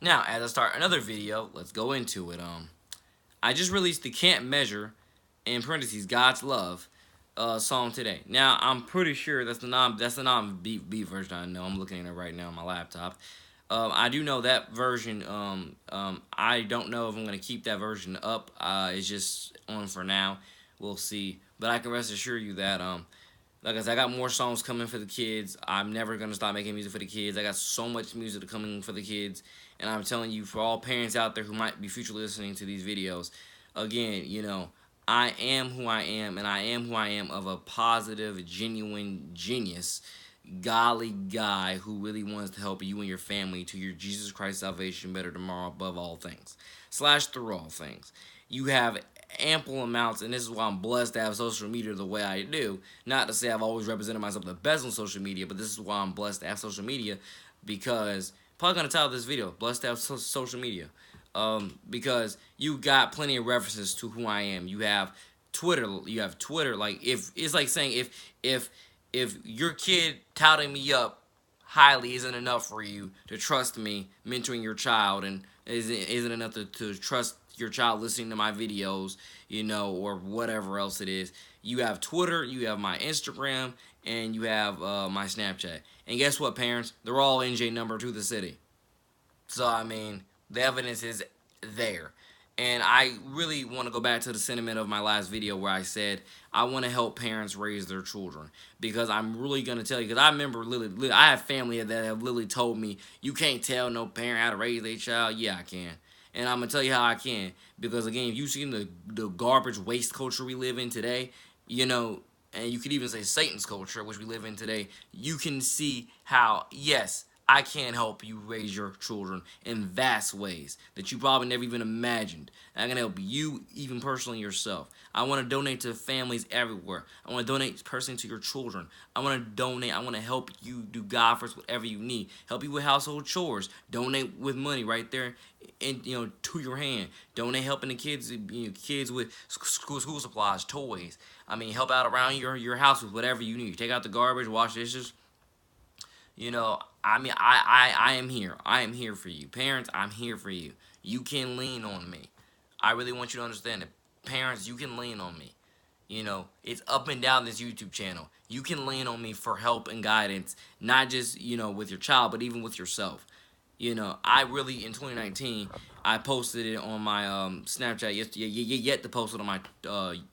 Now, as I start another video, let's go into it. I just released the Can't Measure, in parentheses, God's Love, song today. Now, I'm pretty sure that's the non beat version. I know I'm looking at it right now on my laptop. I do know that version. I don't know if I'm gonna keep that version up. It's just on for now. We'll see. But I can rest assure you that like I said, I got more songs coming for the kids. I'm never gonna stop making music for the kids. I got so much music coming for the kids, and I'm telling you, for all parents out there who might be future listening to these videos, again, I am who I am, and I am who I am of a positive, genuine genius, godly guy who really wants to help you and your family to your Jesus Christ salvation better tomorrow above all things, slash through all things. You have ample amounts, and this is why I'm blessed to have social media the way I do. Not to say I've always represented myself the best on social media, but this is why I'm blessed to have social media, because probably gonna title this video "Blessed to have social media," because you got plenty of references to who I am. You have Twitter. You have Twitter. Like, if it's like saying if your kid touting me up highly isn't enough for you to trust me mentoring your child, and isn't enough to trust your child listening to my videos, or whatever else it is. You have Twitter, you have my Instagram, and you have my Snapchat. And guess what, parents? They're all NJ number to the city. So, I mean, the evidence is there. And I really want to go back to the sentiment of my last video where I said I want to help parents raise their children, because I'm really going to tell you, because I remember literally, I have family that have literally told me, you can't tell no parent how to raise their child. Yeah, I can. And I'm going to tell you how I can. Because, again, if you've seen the garbage waste culture we live in today, and you could even say Satan's culture, which we live in today, you can see how, yes, I can help you raise your children in vast ways that you probably never even imagined. And I can help you even personally yourself. I want to donate to families everywhere. I want to donate personally to your children. I want to donate. I want to help you do God first, whatever you need. Help you with household chores. Donate with money right there, to your hand. Donate helping the kids, kids with school supplies, toys. I mean, help out around your house with whatever you need. Take out the garbage, wash dishes. I mean, I am here. I am here for you. Parents, I'm here for you. You can lean on me. I really want you to understand it. Parents, you can lean on me. It's up and down this YouTube channel. You can lean on me for help and guidance, not just, with your child, but even with yourself. I really, in 2019, I posted it on my Snapchat yesterday, yet to post it on my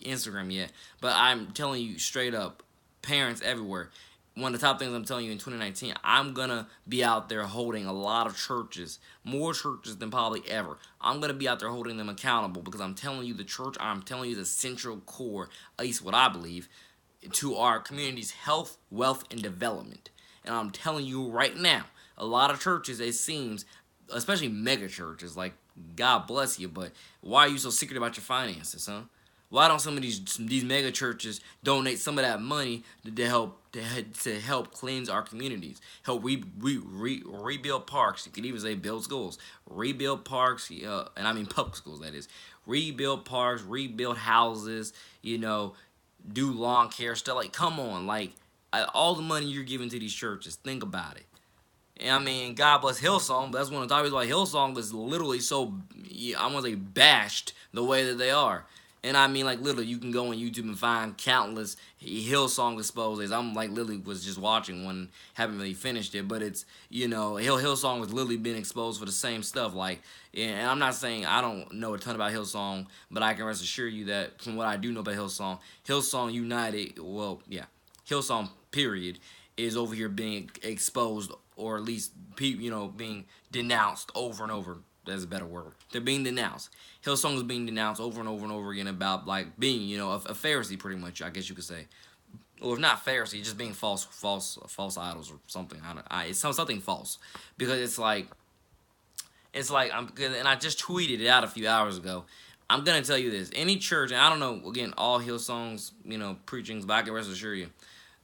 Instagram yet. But I'm telling you straight up, parents everywhere, one of the top things I'm telling you in 2019, I'm going to be out there holding a lot of churches, more churches than probably ever. I'm going to be out there holding them accountable, because I'm telling you the church, I'm telling you the central core, at least what I believe, to our community's health, wealth, and development. And I'm telling you right now, a lot of churches, it seems, especially mega churches, like, God bless you, but why are you so secret about your finances, huh? Why don't some of these mega churches donate some of that money to help cleanse our communities, help rebuild parks? You could even say build schools, rebuild parks, and I mean public schools. That is, rebuild parks, rebuild houses. Do lawn care stuff. Like, come on, like, all the money you're giving to these churches. Think about it. And I mean, God bless Hillsong, but that's one of the topics why Hillsong was literally so, I want to say, bashed the way that they are. And I mean, like, literally, you can go on YouTube and find countless Hillsong exposes. I'm, like, literally was just watching one, haven't really finished it, but it's, Hillsong has literally been exposed for the same stuff. Like, and I'm not saying I don't know a ton about Hillsong, but I can rest assure you that from what I do know about Hillsong, Hillsong United, well, yeah, Hillsong, period, is over here being exposed, or at least being denounced over and over. That's a better word. They're being denounced. Hillsong is being denounced over and over and over again about, like, being a Pharisee, pretty much, I guess you could say. Or if not Pharisee, just being false idols or something. It's something false, because it's like and I just tweeted it out a few hours ago. I'm gonna tell you this: any church, and I don't know, again, all Hillsong's preachings, but I can rest assure you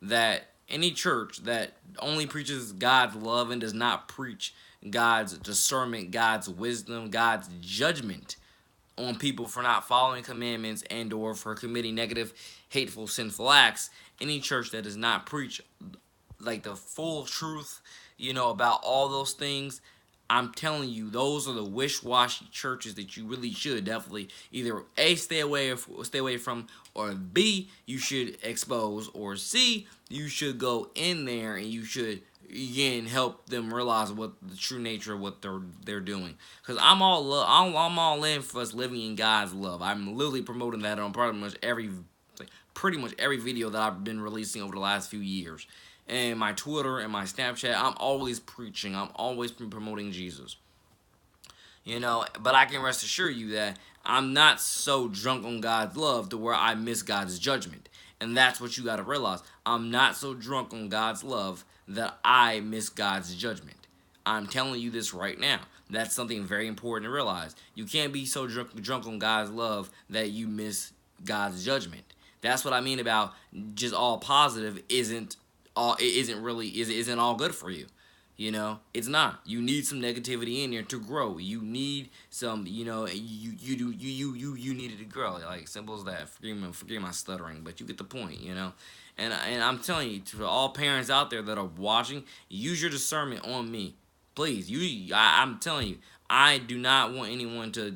that any church that only preaches God's love and does not preach God's discernment, God's wisdom, God's judgment on people for not following commandments and or for committing negative, hateful, sinful acts, any church that does not preach, like, the full truth, about all those things, I'm telling you, those are the wish-washy churches that you really should definitely either A, stay away from, or B, you should expose, or C, you should go in there and you should again help them realize what the true nature of what they're doing. Cause I'm all in for us living in God's love. I'm literally promoting that on pretty much every video that I've been releasing over the last few years. And my Twitter and my Snapchat, I'm always preaching. I'm always promoting Jesus. But I can rest assure you that I'm not so drunk on God's love to where I miss God's judgment. And that's what you got to realize. I'm not so drunk on God's love that I miss God's judgment. I'm telling you this right now. That's something very important to realize. You can't be so drunk on God's love that you miss God's judgment. That's what I mean about just all positive isn't all good for you. It's not. You need some negativity in there to grow. You need some, you needed to grow. Like simple as that. Forgive my stuttering, but you get the point. And I'm telling you, to all parents out there that are watching, use your discernment on me, please. I'm telling you, I do not want anyone to,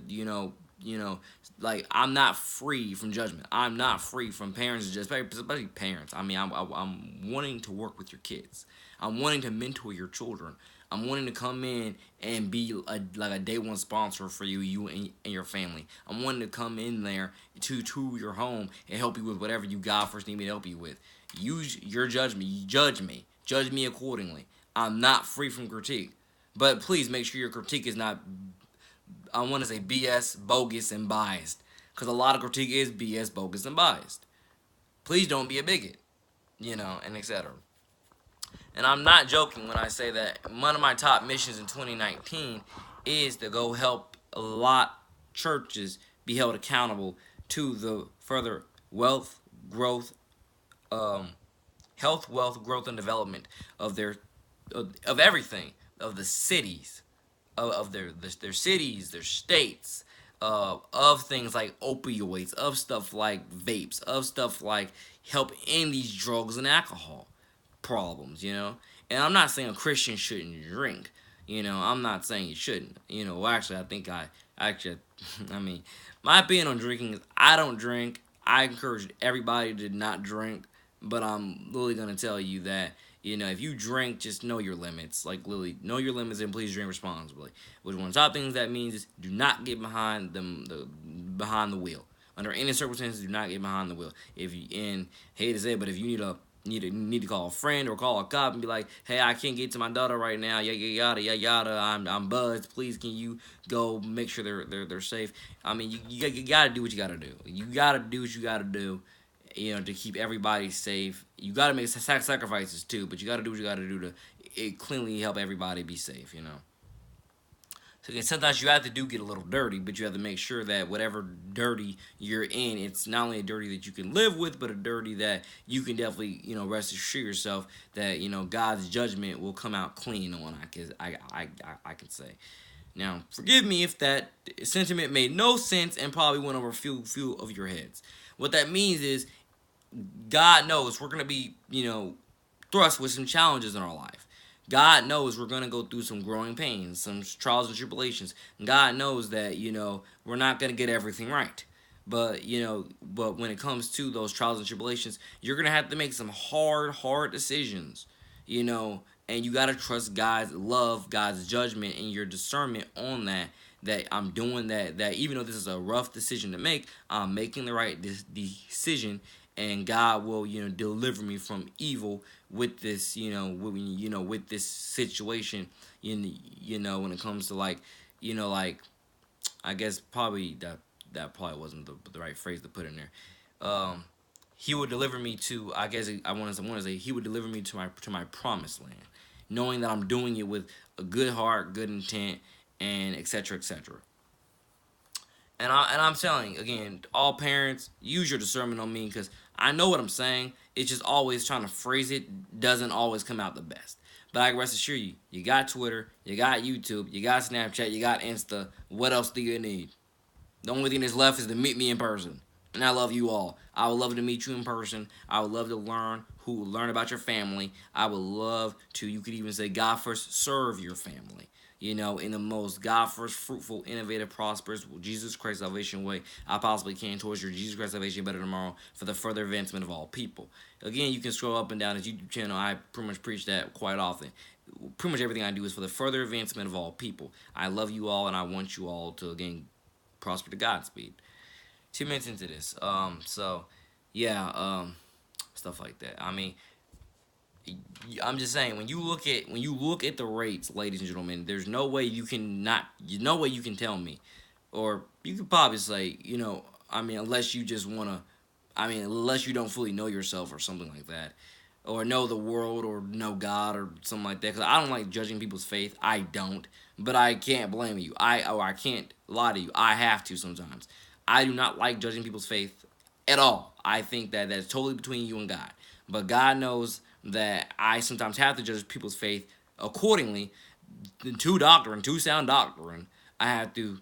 like I'm not free from judgment. I'm not free from parents, especially parents. I mean, I'm wanting to work with your kids. I'm wanting to mentor your children. I'm wanting to come in and be like a day one sponsor for you and your family. I'm wanting to come in there to your home and help you with whatever you God first need me to help you with. Use your judgment. Judge me accordingly. I'm not free from critique, but please make sure your critique is not, I want to say, BS, bogus, and biased, because a lot of critique is BS, bogus, and biased. Please don't be a bigot, and etc. And I'm not joking when I say that one of my top missions in 2019 is to go help a lot churches be held accountable to the further wealth, growth, health, wealth, growth, and development of of everything, of the cities, of their cities, their states, of things like opioids, of stuff like vapes, of stuff like help end these drugs and alcohol problems. And I'm not saying a Christian shouldn't drink. I'm not saying you shouldn't. Well, actually, I mean, my opinion on drinking is I don't drink. I encourage everybody to not drink, but I'm literally gonna tell you that if you drink, just know your limits. Like literally, know your limits and please drink responsibly. Which one of the top things that means is do not get behind behind the wheel. Under any circumstances, do not get behind the wheel. If you hate to say it, but if you need to call a friend or call a cop and be like, hey, I can't get to my daughter right now, yada yada, I'm buzzed, please can you go make sure they're safe. I mean, you gotta do what you gotta do. You gotta do what you gotta do, to keep everybody safe. You gotta make sacrifices too, but you gotta do what you gotta do to cleanly help everybody be safe. So again, sometimes you have to get a little dirty, but you have to make sure that whatever dirty you're in, it's not only a dirty that you can live with, but a dirty that you can definitely, rest assured yourself that, God's judgment will come out clean on, I can say. Now, forgive me if that sentiment made no sense and probably went over a few of your heads. What that means is God knows we're going to be, thrust with some challenges in our life. God knows we're going to go through some growing pains, some trials and tribulations. God knows that, we're not going to get everything right. But, but when it comes to those trials and tribulations, you're going to have to make some hard decisions, and you got to trust God's love, God's judgment, and your discernment on that I'm doing that even though this is a rough decision to make, I'm making the right decision, and God will, deliver me from evil with this, with this situation, when it comes to like I guess probably that probably wasn't the right phrase to put in there. He would deliver me to, I guess I want to say, he would deliver me to my promised land, knowing that I'm doing it with a good heart, good intent, and etc. etc. And I'm telling you, again, all parents, use your discernment on me, because I know what I'm saying. It's just always trying to phrase it doesn't always come out the best. But I can rest assure you, you got Twitter, you got YouTube, you got Snapchat, you got Insta. What else do you need? The only thing that's left is to meet me in person. And I love you all. I would love to meet you in person. I would love to learn about your family. I would love to, you could even say, God first, serve your family. in the most God first, fruitful, innovative, prosperous, Jesus Christ salvation way I possibly can towards your Jesus Christ salvation better tomorrow for the further advancement of all people. Again, you can scroll up and down this YouTube channel. I pretty much preach that quite often. Pretty much everything I do is for the further advancement of all people. I love you all, and I want you all to, again, prosper to Godspeed. 2 minutes into this. Yeah, stuff like that. I mean, I'm just saying when you look at the rates, ladies and gentlemen, there's no way you can not, no way you can tell me, or you could probably say, I mean, unless you just wanna, I mean, unless you don't fully know yourself or something like that, or know the world or know God or something like that. Because I don't like judging people's faith. I don't, but I can't blame you. I can't lie to you. I have to sometimes. I do not like judging people's faith at all. I think that that's totally between you and God. But God knows that I sometimes have to judge people's faith accordingly to doctrine, to sound doctrine. I have to